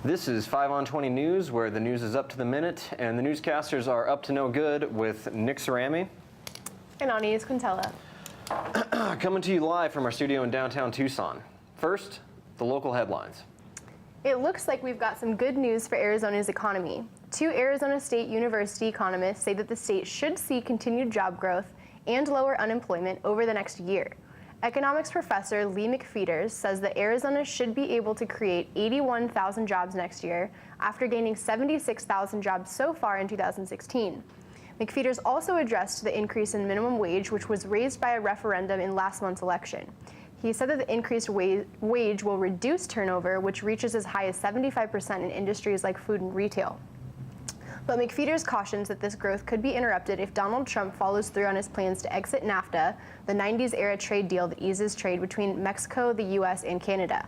This is 5 on 20 News, where the news is up to the minute, and the newscasters are up to no good with Nick Cerami and Anais Quintela. Coming to you live from our studio in downtown Tucson. First, the local headlines. It looks like we've got some good news for Arizona's economy. Two Arizona State University economists say that the state should see continued job growth and lower unemployment over the next year. Economics professor Lee McFeeters says that Arizona should be able to create 81,000 jobs next year after gaining 76,000 jobs so far in 2016. McFeeters also addressed the increase in minimum wage, which was raised by a referendum in last month's election. He said that the increased wage will reduce turnover, which reaches as high as 75% in industries like food and retail. But McFeeters cautions that this growth could be interrupted if Donald Trump follows through on his plans to exit NAFTA, the 90s-era trade deal that eases trade between Mexico, the U.S., and Canada.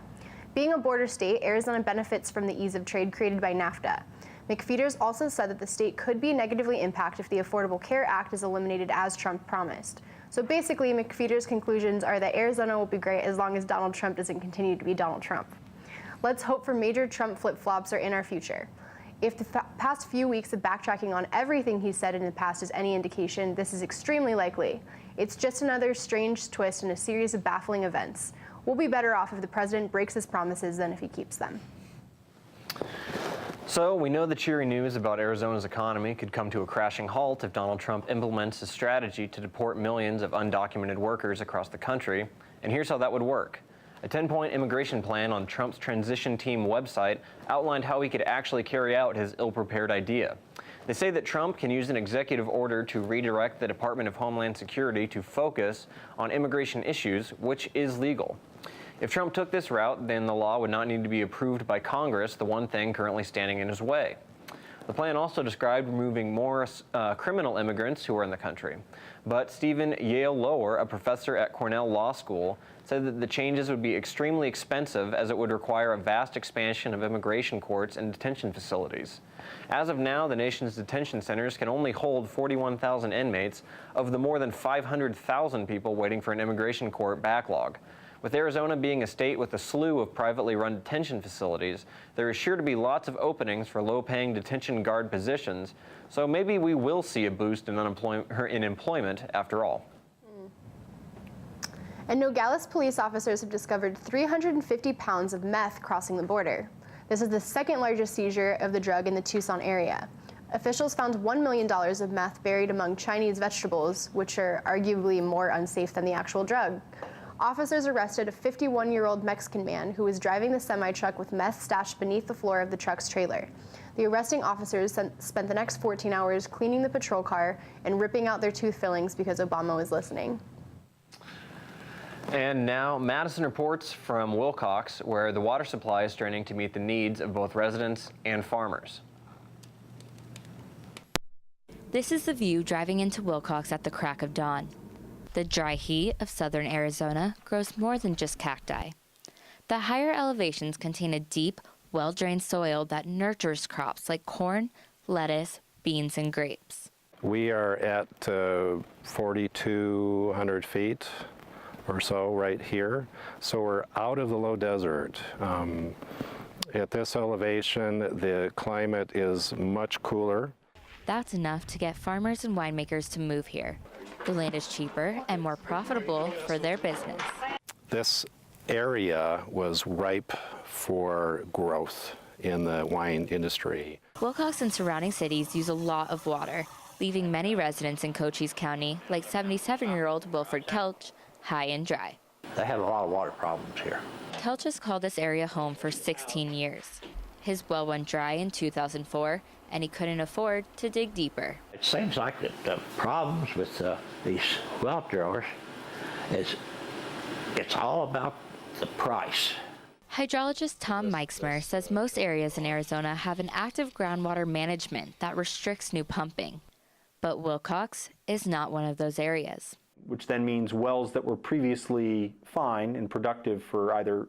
Being a border state, Arizona benefits from the ease of trade created by NAFTA. McFeeters also said that the state could be negatively impacted if the Affordable Care Act is eliminated as Trump promised. So basically, McFeeters' conclusions are that Arizona will be great as long as Donald Trump doesn't continue to be Donald Trump. Let's hope for major Trump flip-flops are in our future. If the past few weeks of backtracking on everything he said in the past is any indication, this is extremely likely. It's just another strange twist in a series of baffling events. We'll be better off if the president breaks his promises than if he keeps them. So we know the cheery news about Arizona's economy could come to a crashing halt if Donald Trump implements a strategy to deport millions of undocumented workers across the country. And here's how that would work. A 10-point immigration plan on Trump's transition team website outlined how he could actually carry out his ill-prepared idea. They say that Trump can use an executive order to redirect the Department of Homeland Security to focus on immigration issues, which is legal. If Trump took this route, then the law would not need to be approved by Congress, the one thing currently standing in his way. The plan also described removing more criminal immigrants who are in the country. But Stephen Yale Lower, a professor at Cornell Law School, said that the changes would be extremely expensive as it would require a vast expansion of immigration courts and detention facilities. As of now, the nation's detention centers can only hold 41,000 inmates of the more than 500,000 people waiting for an immigration court backlog. With Arizona being a state with a slew of privately run detention facilities, there is sure to be lots of openings for low-paying detention guard positions, so maybe we will see a boost in employment after all. And Nogales police officers have discovered 350 pounds of meth crossing the border. This is the second largest seizure of the drug in the Tucson area. Officials found $1 million of meth buried among Chinese vegetables, which are arguably more unsafe than the actual drug. Officers arrested a 51-year-old Mexican man who was driving the semi-truck with meth stashed beneath the floor of the truck's trailer. The arresting officers spent the next 14 hours cleaning the patrol car and ripping out their tooth fillings because Obama was listening. And now, Madison reports from Wilcox, where the water supply is straining to meet the needs of both residents and farmers. This is the view driving into Wilcox at the crack of dawn. The dry heat of southern Arizona grows more than just cacti. The higher elevations contain a deep, well-drained soil that nurtures crops like corn, lettuce, beans, and grapes. We are at 4,200 feet or so right here, so we're out of the low desert. At this elevation, the climate is much cooler. That's enough to get farmers and winemakers to move here. The land is cheaper and more profitable for their business. This area was ripe for growth in the wine industry. Wilcox and surrounding cities use a lot of water, leaving many residents in Cochise County, like 77-year-old Wilford Kelch, high and dry. They have a lot of water problems here. Kelch has called this area home for 16 years. His well went dry in 2004, and he couldn't afford to dig deeper. It seems like the problems with these well drillers is it's all about the price. Hydrologist Tom Meixmer says most areas in Arizona have an active groundwater management that restricts new pumping. But Wilcox is not one of those areas. Which then means wells that were previously fine and productive for either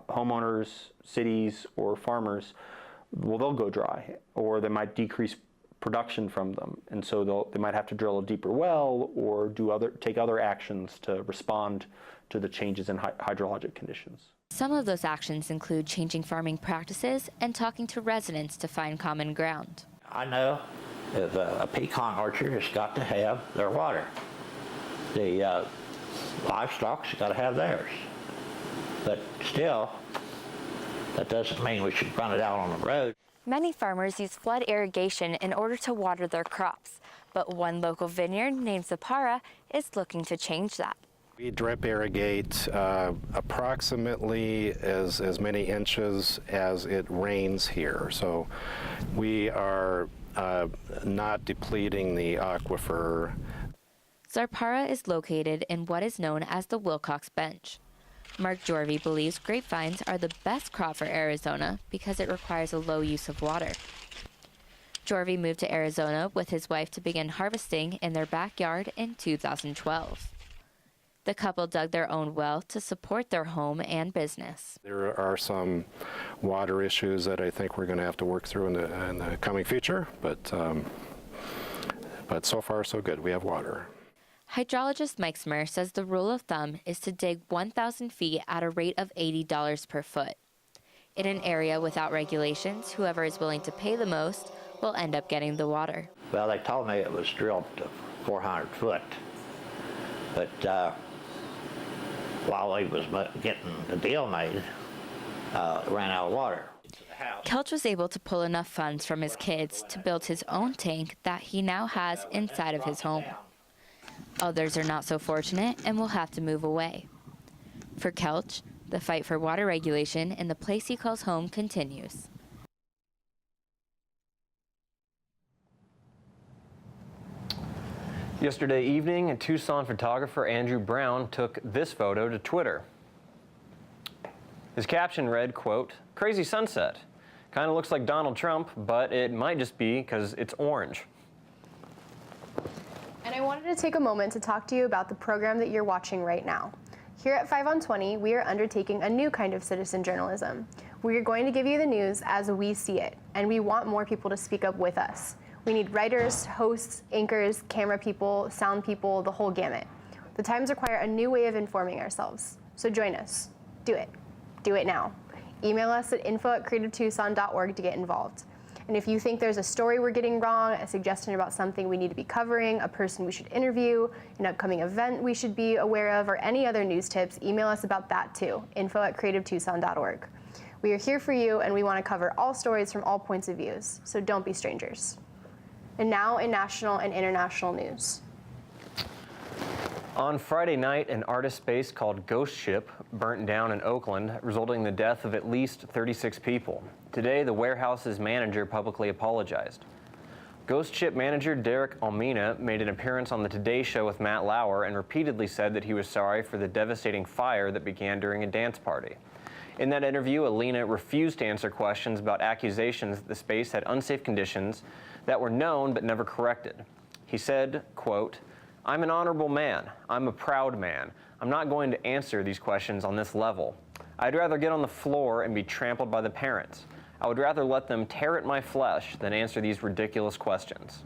homeowners, cities, or farmers, well, they'll go dry, or they might decrease production from them, and so they might have to drill a deeper well or take other actions to respond to the changes in hydrologic conditions. Some of those actions include changing farming practices and talking to residents to find common ground. I know if a pecan orchard has got to have their water. The livestock's got to have theirs. But still, that doesn't mean we should run it out on the road. Many farmers use flood irrigation in order to water their crops, but one local vineyard named Zapara is looking to change that. We drip irrigate approximately as many inches as it rains here. So we are not depleting the aquifer. Zapara is located in what is known as the Wilcox Bench. Mark Jorvie believes grapevines are the best crop for Arizona because it requires a low use of water. Jorvie moved to Arizona with his wife to begin harvesting in their backyard in 2012. The couple dug their own well to support their home and business. There are some water issues that I think we're going to have to work through in the coming future, but so far so good. We have water. Hydrologist Mike Smir says the rule of thumb is to dig 1,000 feet at a rate of $80 per foot. In an area without regulations, whoever is willing to pay the most will end up getting the water. Well, they told me it was drilled to 400 foot. But while he was getting the deal made, it ran out of water. Kelch was able to pull enough funds from his kids to build his own tank that he now has inside of his home. Others are not so fortunate and will have to move away. For Kelch, the fight for water regulation in the place he calls home continues. Yesterday evening, Tucson photographer Andrew Brown took this photo to Twitter. His caption read, quote, "Crazy sunset. Kind of looks like Donald Trump, but it might just be because it's orange." And I wanted to take a moment to talk to you about the program that you're watching right now. Here at 5 on 20, we are undertaking a new kind of citizen journalism. We are going to give you the news as we see it, and we want more people to speak up with us. We need writers, hosts, anchors, camera people, sound people, the whole gamut. The times require a new way of informing ourselves. So join us. Do it. Do it now. Email us at info@creativetucson.org to get involved. And if you think there's a story we're getting wrong, a suggestion about something we need to be covering, a person we should interview, an upcoming event we should be aware of, or any other news tips, email us about that too, info@creativetucson.org. We are here for you, and we want to cover all stories from all points of views, so don't be strangers. And now in national and international news. On Friday night, an artist space called Ghost Ship burnt down in Oakland, resulting in the death of at least 36 people. Today, the warehouse's manager publicly apologized. Ghost Ship manager Derek Almina made an appearance on the Today Show with Matt Lauer and repeatedly said that he was sorry for the devastating fire that began during a dance party. In that interview, Alina refused to answer questions about accusations that the space had unsafe conditions that were known but never corrected. He said, quote, "I'm an honorable man. I'm a proud man. I'm not going to answer these questions on this level. I'd rather get on the floor and be trampled by the parents. I would rather let them tear at my flesh than answer these ridiculous questions."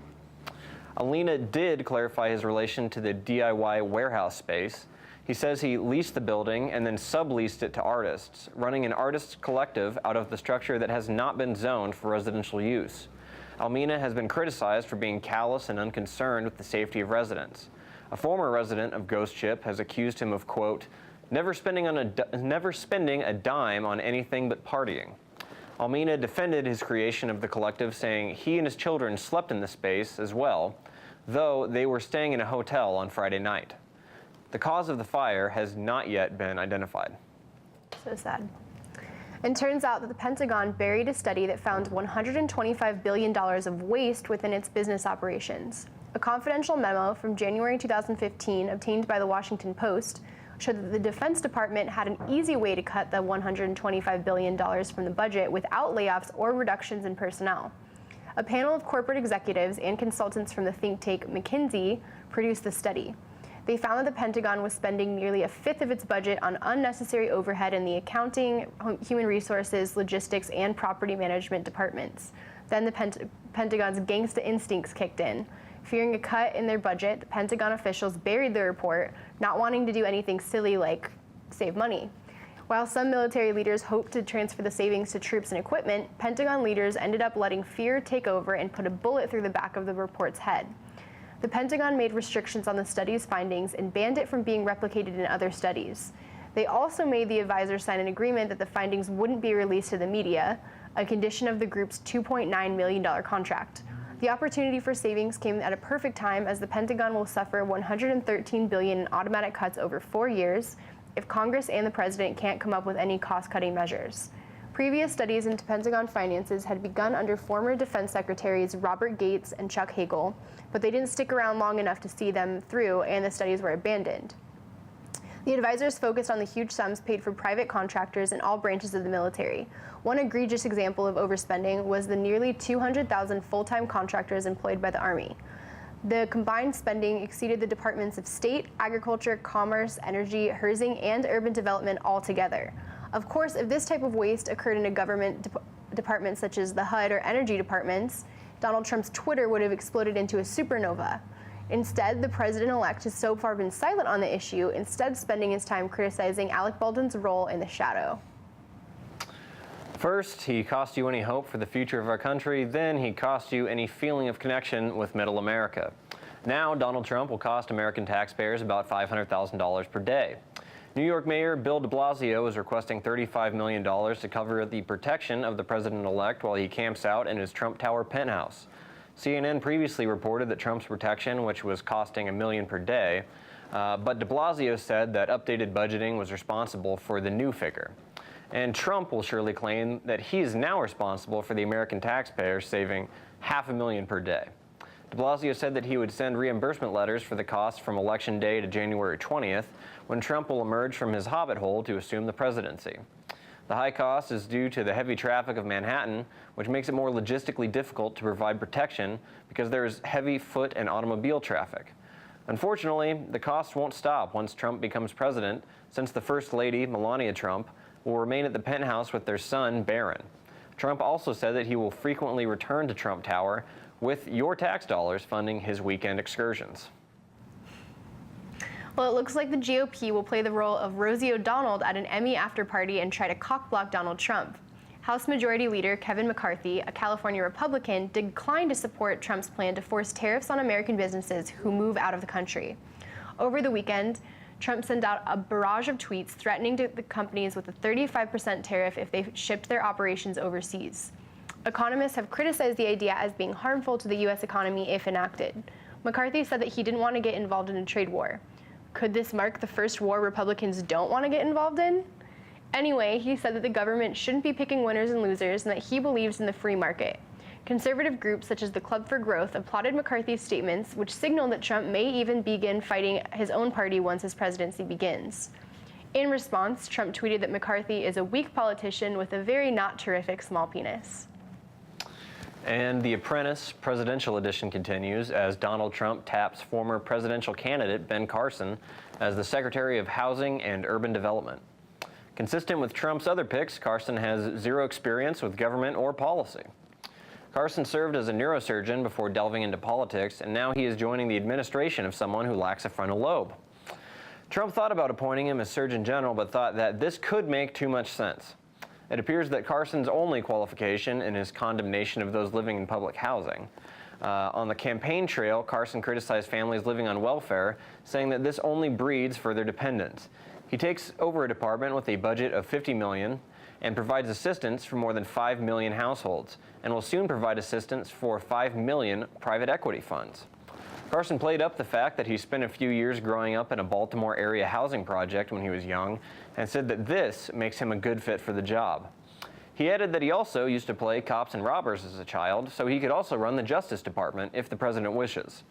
Alina did clarify his relation to the DIY warehouse space. He says he leased the building and then subleased it to artists, running an artists collective out of the structure that has not been zoned for residential use. Almina has been criticized for being callous and unconcerned with the safety of residents. A former resident of Ghost Ship has accused him of, quote, never spending a dime on anything but partying. Almina defended his creation of the collective, saying he and his children slept in the space as well, though they were staying in a hotel on Friday night. The cause of the fire has not yet been identified. So sad. And turns out that the Pentagon buried a study that found $125 billion of waste within its business operations. A confidential memo from January 2015 obtained by the Washington Post showed that the Defense Department had an easy way to cut the $125 billion from the budget without layoffs or reductions in personnel. A panel of corporate executives and consultants from the think tank McKinsey produced the study. They found that the Pentagon was spending nearly a fifth of its budget on unnecessary overhead in the accounting, human resources, logistics, and property management departments. Then the Pentagon's gangsta instincts kicked in. Fearing a cut in their budget, the Pentagon officials buried the report, not wanting to do anything silly like save money. While some military leaders hoped to transfer the savings to troops and equipment, Pentagon leaders ended up letting fear take over and put a bullet through the back of the report's head. The Pentagon made restrictions on the study's findings and banned it from being replicated in other studies. They also made the advisors sign an agreement that the findings wouldn't be released to the media, a condition of the group's $2.9 million contract. The opportunity for savings came at a perfect time, as the Pentagon will suffer $113 billion in automatic cuts over 4 years if Congress and the President can't come up with any cost-cutting measures. Previous studies into Pentagon finances had begun under former Defense Secretaries Robert Gates and Chuck Hagel, but they didn't stick around long enough to see them through, and the studies were abandoned. The advisors focused on the huge sums paid for private contractors in all branches of the military. One egregious example of overspending was the nearly 200,000 full-time contractors employed by the Army. The combined spending exceeded the Departments of State, Agriculture, Commerce, Energy, Housing, and Urban Development altogether. Of course, if this type of waste occurred in a government department such as the HUD or Energy departments, Donald Trump's Twitter would have exploded into a supernova. Instead, the president-elect has so far been silent on the issue, instead spending his time criticizing Alec Baldwin's role in the shadow. First, he cost you any hope for the future of our country. Then he cost you any feeling of connection with middle America. Now, Donald Trump will cost American taxpayers about $500,000 per day. New York Mayor Bill de Blasio is requesting $35 million to cover the protection of the president-elect while he camps out in his Trump Tower penthouse. CNN previously reported that Trump's protection, which was costing $1 million per day, but de Blasio said that updated budgeting was responsible for the new figure. And Trump will surely claim that he is now responsible for the American taxpayers saving $500,000 per day. De Blasio said that he would send reimbursement letters for the costs from Election Day to January 20th, when Trump will emerge from his hobbit hole to assume the presidency. The high cost is due to the heavy traffic of Manhattan, which makes it more logistically difficult to provide protection because there is heavy foot and automobile traffic. Unfortunately, the cost won't stop once Trump becomes president, since the First Lady, Melania Trump, will remain at the penthouse with their son, Barron. Trump also said that he will frequently return to Trump Tower, with your tax dollars funding his weekend excursions. Well, it looks like the GOP will play the role of Rosie O'Donnell at an Emmy after-party and try to cock-block Donald Trump. House Majority Leader Kevin McCarthy, a California Republican, declined to support Trump's plan to force tariffs on American businesses who move out of the country. Over the weekend, Trump sent out a barrage of tweets threatening the companies with a 35% tariff if they shipped their operations overseas. Economists have criticized the idea as being harmful to the U.S. economy if enacted. McCarthy said that he didn't want to get involved in a trade war. Could this mark the first war Republicans don't want to get involved in? Anyway, he said that the government shouldn't be picking winners and losers and that he believes in the free market. Conservative groups such as the Club for Growth applauded McCarthy's statements, which signaled that Trump may even begin fighting his own party once his presidency begins. In response, Trump tweeted that McCarthy is a weak politician with a very not terrific small penis. And The Apprentice Presidential Edition continues as Donald Trump taps former presidential candidate Ben Carson as the Secretary of Housing and Urban Development. Consistent with Trump's other picks, Carson has zero experience with government or policy. Carson served as a neurosurgeon before delving into politics, and now he is joining the administration of someone who lacks a frontal lobe. Trump thought about appointing him as Surgeon General, but thought that this could make too much sense. It appears that Carson's only qualification in his condemnation of those living in public housing. On the campaign trail, Carson criticized families living on welfare, saying that this only breeds further dependence. He takes over a department with a budget of $50 million and provides assistance for more than 5 million households, and will soon provide assistance for 5 million private equity funds. Carson played up the fact that he spent a few years growing up in a Baltimore area housing project when he was young, and said that this makes him a good fit for the job. He added that he also used to play cops and robbers as a child, so he could also run the Justice Department if the president wishes.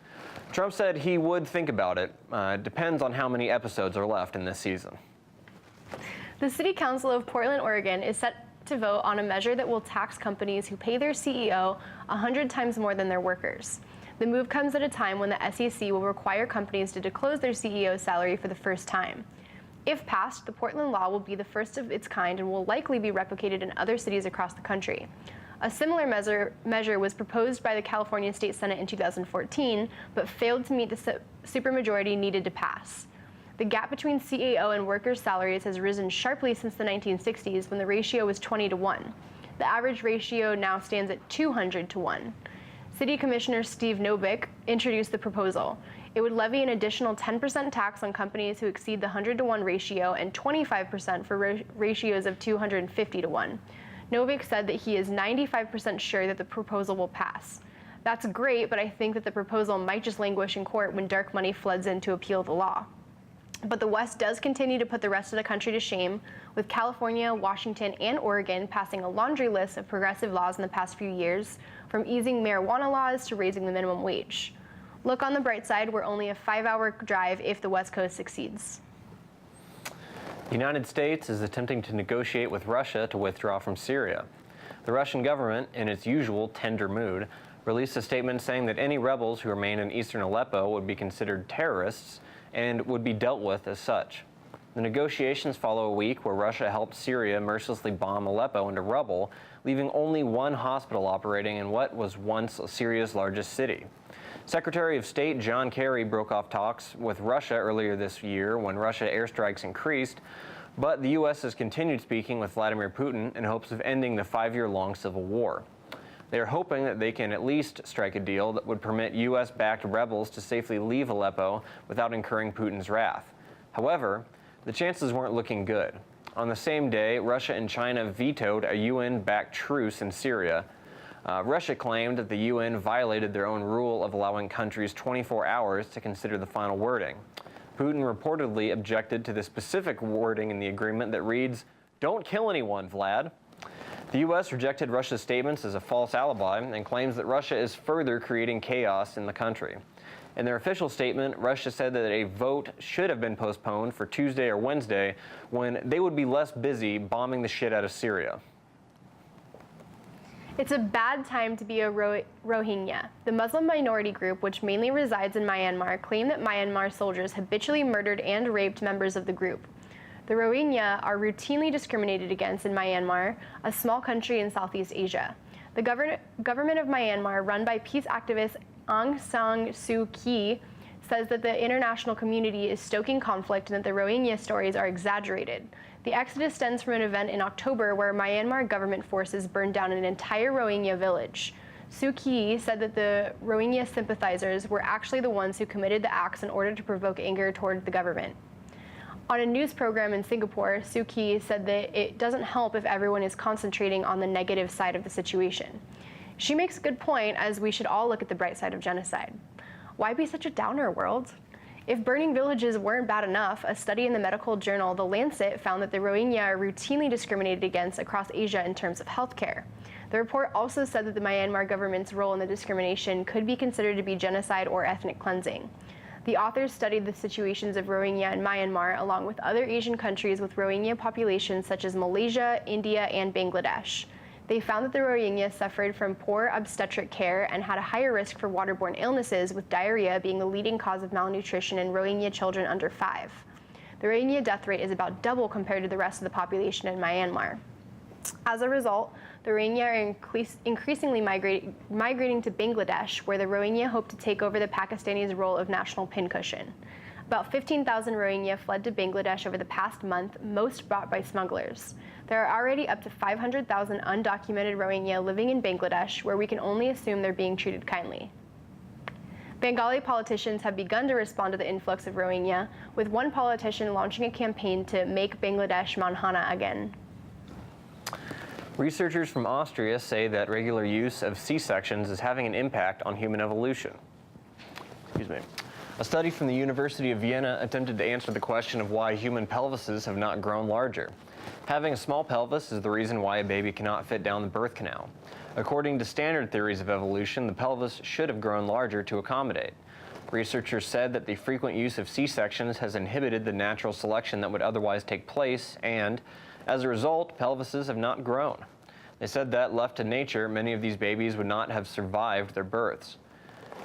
Trump said he would think about it. Depends on how many episodes are left in this season. The City Council of Portland, Oregon is set to vote on a measure that will tax companies who pay their CEO 100 times more than their workers. The move comes at a time when the SEC will require companies to disclose their CEO's salary for the first time. If passed, the Portland law will be the first of its kind and will likely be replicated in other cities across the country. A similar measure was proposed by the California State Senate in 2014, but failed to meet the supermajority needed to pass. The gap between CAO and workers' salaries has risen sharply since the 1960s when the ratio was 20-1. The average ratio now stands at 200-1. City Commissioner Steve Novick introduced the proposal. It would levy an additional 10% tax on companies who exceed the 100-1 ratio and 25% for ratios of 250-1. Novick said that he is 95% sure that the proposal will pass. That's great, but I think that the proposal might just languish in court when dark money floods in to appeal the law. But the West does continue to put the rest of the country to shame, with California, Washington, and Oregon passing a laundry list of progressive laws in the past few years, from easing marijuana laws to raising the minimum wage. Look on the bright side, we're only a 5-hour drive if the West Coast succeeds. The United States is attempting to negotiate with Russia to withdraw from Syria. The Russian government, in its usual tender mood, released a statement saying that any rebels who remain in eastern Aleppo would be considered terrorists and would be dealt with as such. The negotiations follow a week where Russia helped Syria mercilessly bomb Aleppo into rubble, leaving only one hospital operating in what was once Syria's largest city. Secretary of State John Kerry broke off talks with Russia earlier this year when Russia airstrikes increased, but the U.S. has continued speaking with Vladimir Putin in hopes of ending the 5-year-long civil war. They are hoping that they can at least strike a deal that would permit U.S.-backed rebels to safely leave Aleppo without incurring Putin's wrath. However, the chances weren't looking good. On the same day, Russia and China vetoed a UN-backed truce in Syria. Russia claimed that the UN violated their own rule of allowing countries 24 hours to consider the final wording. Putin reportedly objected to the specific wording in the agreement that reads, "Don't kill anyone, Vlad." The U.S. rejected Russia's statements as a false alibi and claims that Russia is further creating chaos in the country. In their official statement, Russia said that a vote should have been postponed for Tuesday or Wednesday when they would be less busy bombing the shit out of Syria. It's a bad time to be a Rohingya. The Muslim minority group, which mainly resides in Myanmar, claim that Myanmar soldiers habitually murdered and raped members of the group. The Rohingya are routinely discriminated against in Myanmar, a small country in Southeast Asia. The government of Myanmar, run by peace activist Aung San Suu Kyi, says that the international community is stoking conflict and that the Rohingya stories are exaggerated. The exodus stems from an event in October where Myanmar government forces burned down an entire Rohingya village. Suu Kyi said that the Rohingya sympathizers were actually the ones who committed the acts in order to provoke anger toward the government. On a news program in Singapore, Suu Kyi said that it doesn't help if everyone is concentrating on the negative side of the situation. She makes a good point, as we should all look at the bright side of genocide. Why be such a downer, world? If burning villages weren't bad enough, a study in the medical journal The Lancet found that the Rohingya are routinely discriminated against across Asia in terms of healthcare. The report also said that the Myanmar government's role in the discrimination could be considered to be genocide or ethnic cleansing. The authors studied the situations of Rohingya in Myanmar along with other Asian countries with Rohingya populations such as Malaysia, India, and Bangladesh. They found that the Rohingya suffered from poor obstetric care and had a higher risk for waterborne illnesses, with diarrhea being the leading cause of malnutrition in Rohingya children under 5. The Rohingya death rate is about double compared to the rest of the population in Myanmar. As a result, the Rohingya are increasingly migrating to Bangladesh, where the Rohingya hope to take over the Pakistanis' role of national pincushion. About 15,000 Rohingya fled to Bangladesh over the past month, most brought by smugglers. There are already up to 500,000 undocumented Rohingya living in Bangladesh, where we can only assume they're being treated kindly. Bengali politicians have begun to respond to the influx of Rohingya, with one politician launching a campaign to make Bangladesh Manhana again. Researchers from Austria say that regular use of C-sections is having an impact on human evolution. A study from the University of Vienna attempted to answer the question of why human pelvises have not grown larger. Having a small pelvis is the reason why a baby cannot fit down the birth canal. According to standard theories of evolution, the pelvis should have grown larger to accommodate. Researchers said that the frequent use of C-sections has inhibited the natural selection that would otherwise take place, and as a result, pelvises have not grown. They said that, left to nature, many of these babies would not have survived their births.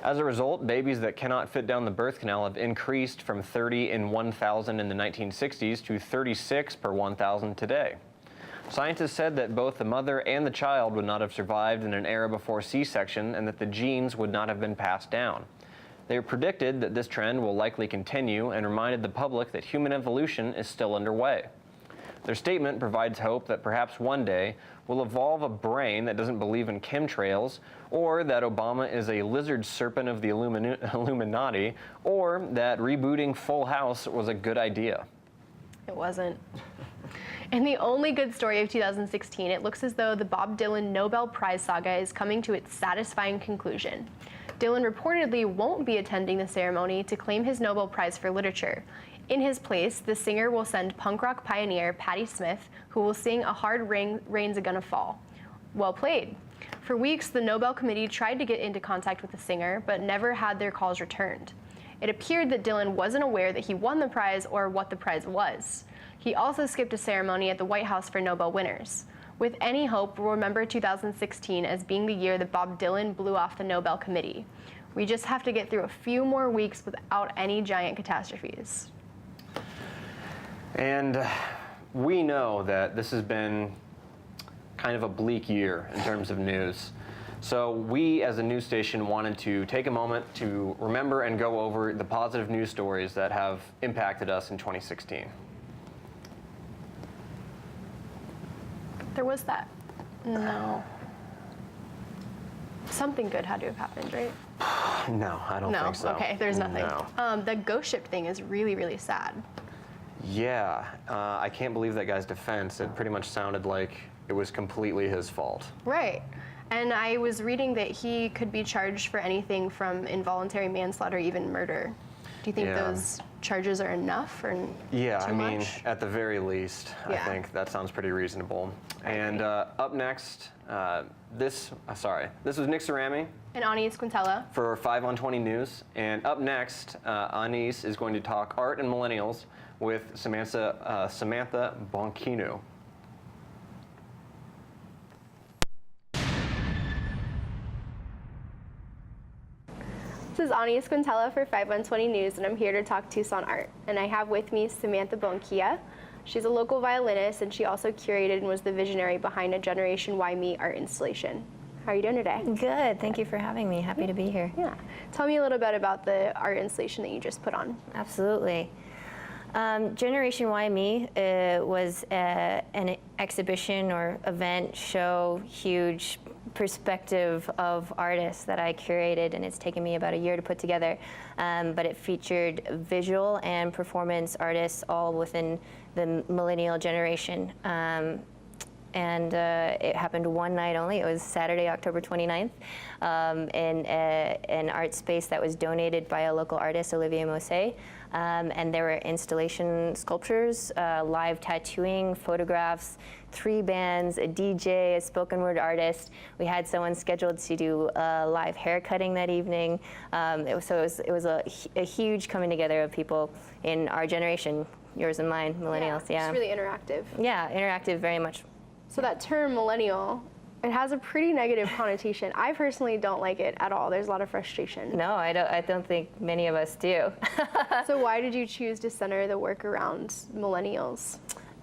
As a result, babies that cannot fit down the birth canal have increased from 30 in 1,000 in the 1960s to 36 per 1,000 today. Scientists said that both the mother and the child would not have survived in an era before C-section and that the genes would not have been passed down. They predicted that this trend will likely continue and reminded the public that human evolution is still underway. Their statement provides hope that perhaps one day we'll evolve a brain that doesn't believe in chemtrails, or that Obama is a lizard serpent of the Illuminati, or that rebooting Full House was a good idea. It wasn't. And the only good story of 2016, it looks as though the Bob Dylan Nobel Prize saga is coming to its satisfying conclusion. Dylan reportedly won't be attending the ceremony to claim his Nobel Prize for Literature. In his place, the singer will send punk rock pioneer Patti Smith, who will sing A Hard Rain's Gonna Fall. Well played. For weeks, the Nobel Committee tried to get into contact with the singer, but never had their calls returned. It appeared that Dylan wasn't aware that he won the prize or what the prize was. He also skipped a ceremony at the White House for Nobel winners. With any hope, we'll remember 2016 as being the year that Bob Dylan blew off the Nobel Committee. We just have to get through a few more weeks without any giant catastrophes. And we know that this has been kind of a bleak year in terms of news. So we, as a news station, wanted to take a moment to remember and go over the positive news stories that have impacted us in 2016. There was that. No. Something good had to have happened, right? No, I don't think so. Okay, there's nothing. No. The ghost ship thing is really, really sad. Yeah, I can't believe that guy's defense. It pretty much sounded like it was completely his fault. Right. And I was reading that he could be charged for anything from involuntary manslaughter, even murder. Do you think those charges are enough or Yeah, too I mean, much? at the very least, I think that sounds pretty reasonable. And up next, this was Nick Cerami And Anais Quintela. for 5 on 20 News. And up next, Anais is going to talk art and millennials with Samantha Bonquino. This is Anais Quintela for 5 on 20 News, and I'm here to talk Tucson art. And I have with me Samantha Bonquilla. She's a local violinist, and she also curated and was the visionary behind a Generation Y Me art installation. How are you doing today? Good, thank you for having me. Happy to be here. Yeah. Tell me a little bit about the art installation that you just put on. Absolutely. Generation Y Me was an exhibition or event, show, huge perspective of artists that I curated, and it's taken me about a year to put together. But it featured visual and performance artists all within the millennial generation. And it happened one night only. It was Saturday, October 29th, in an art space that was donated by a local artist, Olivier Mosset. And there were installation sculptures, live tattooing, photographs, 3 bands, a DJ, a spoken word artist. We had someone scheduled to do live hair cutting that evening. It was a huge coming together of people in our generation, yours and mine, millennials. Yeah. It's really interactive. Yeah, interactive, very much. So that term millennial, it has a pretty negative connotation. I personally don't like it at all. There's a lot of frustration. No, I don't think many of us do. So why did you choose to center the work around millennials?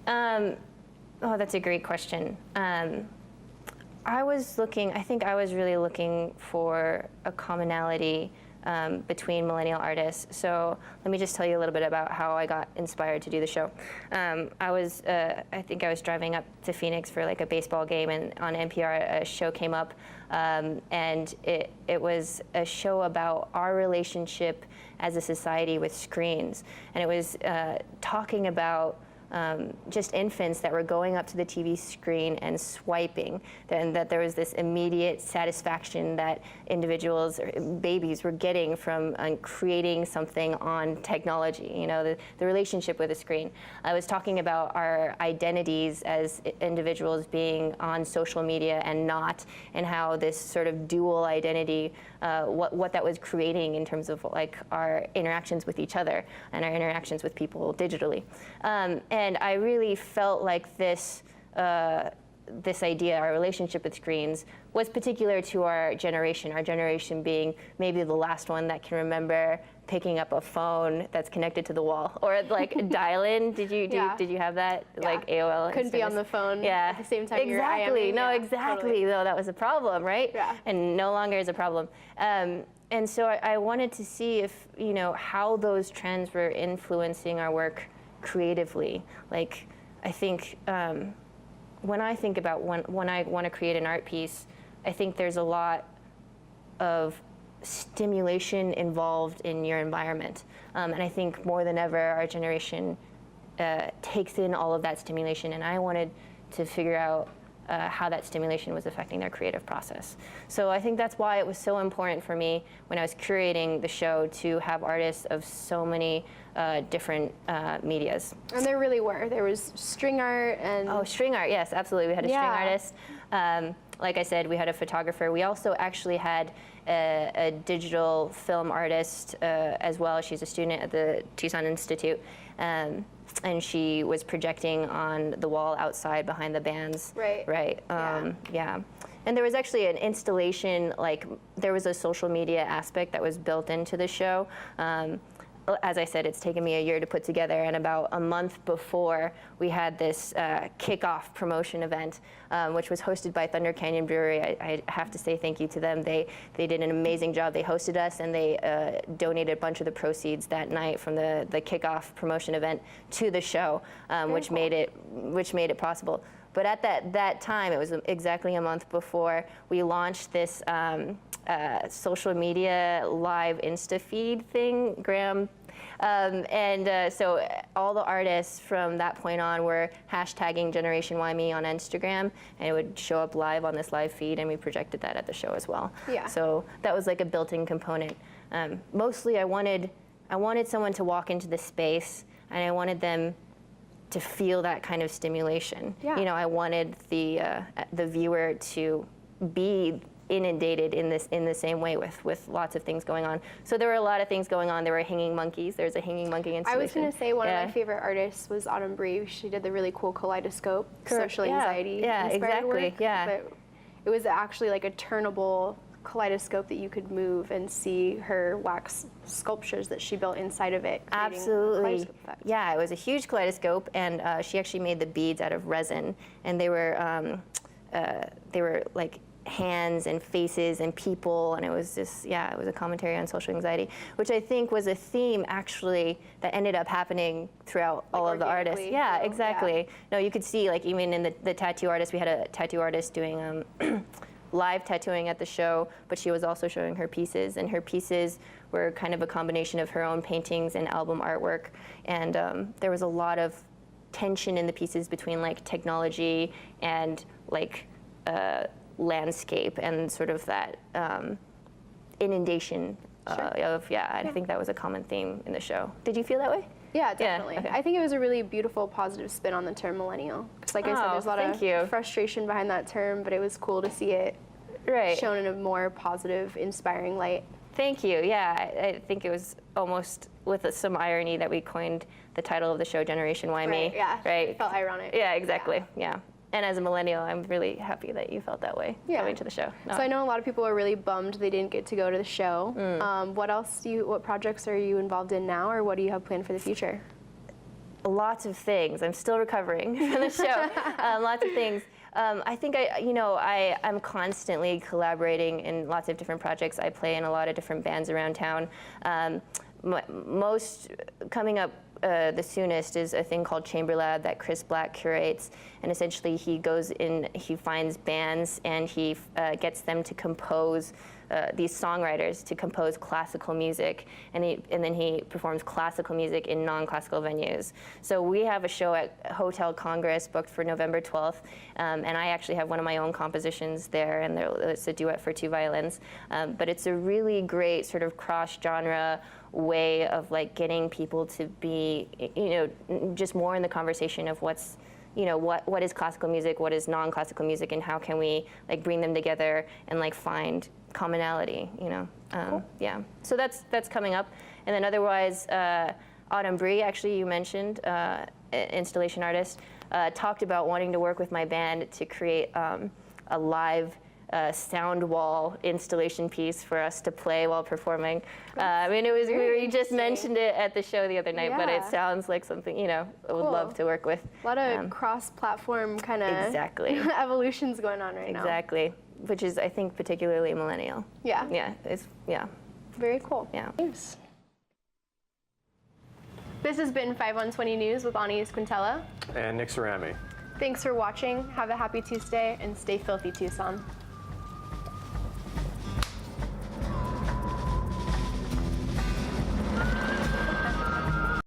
Oh, that's a great question. I think I was really looking for a commonality between millennial artists. So let me just tell you a little bit about how I got inspired to do the show. I think I was driving up to Phoenix for like a baseball game, and on NPR a show came up, and it was a show about our relationship as a society with screens, and it was talking about just infants that were going up to the TV screen and swiping, and that there was this immediate satisfaction that individuals, or babies, were getting from creating something on technology, the relationship with a screen. I was talking about our identities as individuals being on social media and not, and how this sort of dual identity, what that was creating in terms of like our interactions with each other and our interactions with people digitally. And I really felt like this this idea, our relationship with screens, was particular to our generation being maybe the last one that can remember picking up a phone that's connected to the wall, or like dial-in. Did you have that? Yeah. Like AOL? Couldn't be on the phone at the same time Exactly. you're No, IMing. exactly. Totally. Though that was a problem, right? Yeah. And no longer is a problem. And so I wanted to see if, how those trends were influencing our work creatively. Like, I think when I think about when I want to create an art piece, I think there's a lot of stimulation involved in your environment. And I think more than ever, our generation takes in all of that stimulation, and I wanted to figure out how that stimulation was affecting their creative process. So I think that's why it was so important for me when I was curating the show to have artists of so many different medias. And there really were. There was string art and... Oh, string art, yes, absolutely. We had a string artist. Like I said, we had a photographer. We also actually had a digital film artist as well. She's a student at the Tucson Institute. And she was projecting on the wall outside behind the bands. Right. Right. Yeah. And there was actually an installation, like there was a social media aspect that was built into the show. As I said, it's taken me a year to put together, and about a month before, we had this kickoff promotion event, which was hosted by Thunder Canyon Brewery. I have to say thank you to them. They did an amazing job. They hosted us, and they donated a bunch of the proceeds that night from the kickoff promotion event to the show, which cool. made it possible. But at that time, it was exactly a month before, we launched this social media live Insta feed thing, Graham. So all the artists from that point on were hashtagging Generation Why Me on Instagram, and it would show up live on this live feed, and we projected that at the show as well. Yeah. So that was like a built-in component. Mostly I wanted someone to walk into the space, and I wanted them to feel that kind of stimulation. Yeah. I wanted the viewer to be inundated in the same way with lots of things going on. So there were a lot of things going on. There were hanging monkeys. There's a hanging monkey installation. I was going to say one of my favorite artists was Autumn Bree. She did the really cool kaleidoscope, social anxiety inspired work. Yeah. But it was actually like a turnable kaleidoscope that you could move and see her wax sculptures that she built inside of it. Absolutely. Yeah, it was a huge kaleidoscope, and she actually made the beads out of resin, and they were like hands and faces and people, and it was just, it was a commentary on social anxiety, which I think was a theme actually that ended up happening throughout all of the artists. Yeah, exactly. Yeah. No, you could see, like, even in the tattoo artist, we had a tattoo artist doing live tattooing at the show, but she was also showing her pieces, and her pieces were kind of a combination of her own paintings and album artwork, and there was a lot of tension in the pieces between like technology and like landscape and sort of that inundation of, I think that was a common theme in the show. Did you feel that way? Yeah, definitely. Yeah, okay. I think it was a really beautiful, positive spin on the term millennial. Because like I said, there's a lot of frustration behind that term, but it was cool to see it shown in a more positive, inspiring light. Thank you. Yeah, I think it was almost with some irony that we coined the title of the show, Generation Why Me. Yeah, right. It felt ironic. Yeah, exactly. Yeah. And as a millennial, I'm really happy that you felt that way coming to the show. No. So I know a lot of people are really bummed they didn't get to go to the show. What projects are you involved in now, or what do you have planned for the future? Lots of things. I'm still recovering from the show. Lots of things. I think I'm constantly collaborating in lots of different projects. I play in a lot of different bands around town. Most coming up the soonest is a thing called Chamber Lab that Chris Black curates, and essentially he goes in, he finds bands, and he gets them to compose, these songwriters to compose classical music, and then he performs classical music in non-classical venues. So we have a show at Hotel Congress booked for November 12th, and I actually have one of my own compositions there, and it's a duet for 2 violins. But it's a really great sort of cross-genre way of like getting people to be, just more in the conversation of what's, what is classical music, what is non-classical music, and how can we like bring them together and like find commonality, Cool. Yeah. So that's coming up, and then otherwise, Autumn Bree, actually, you mentioned, installation artist, talked about wanting to work with my band to create a live sound wall installation piece for us to play while performing. I mean, it was we just mentioned it at the show the other night, but it sounds like something I would love to work with. A lot of cross-platform kind of exactly evolutions going on right now. Exactly, which is I think particularly millennial. Yeah. Yeah. Very cool. Yeah. Thanks. This has been 5 on 20 News with Anais Quintela And Nick Cerami. Thanks for watching. Have a happy Tuesday and stay filthy, Tucson.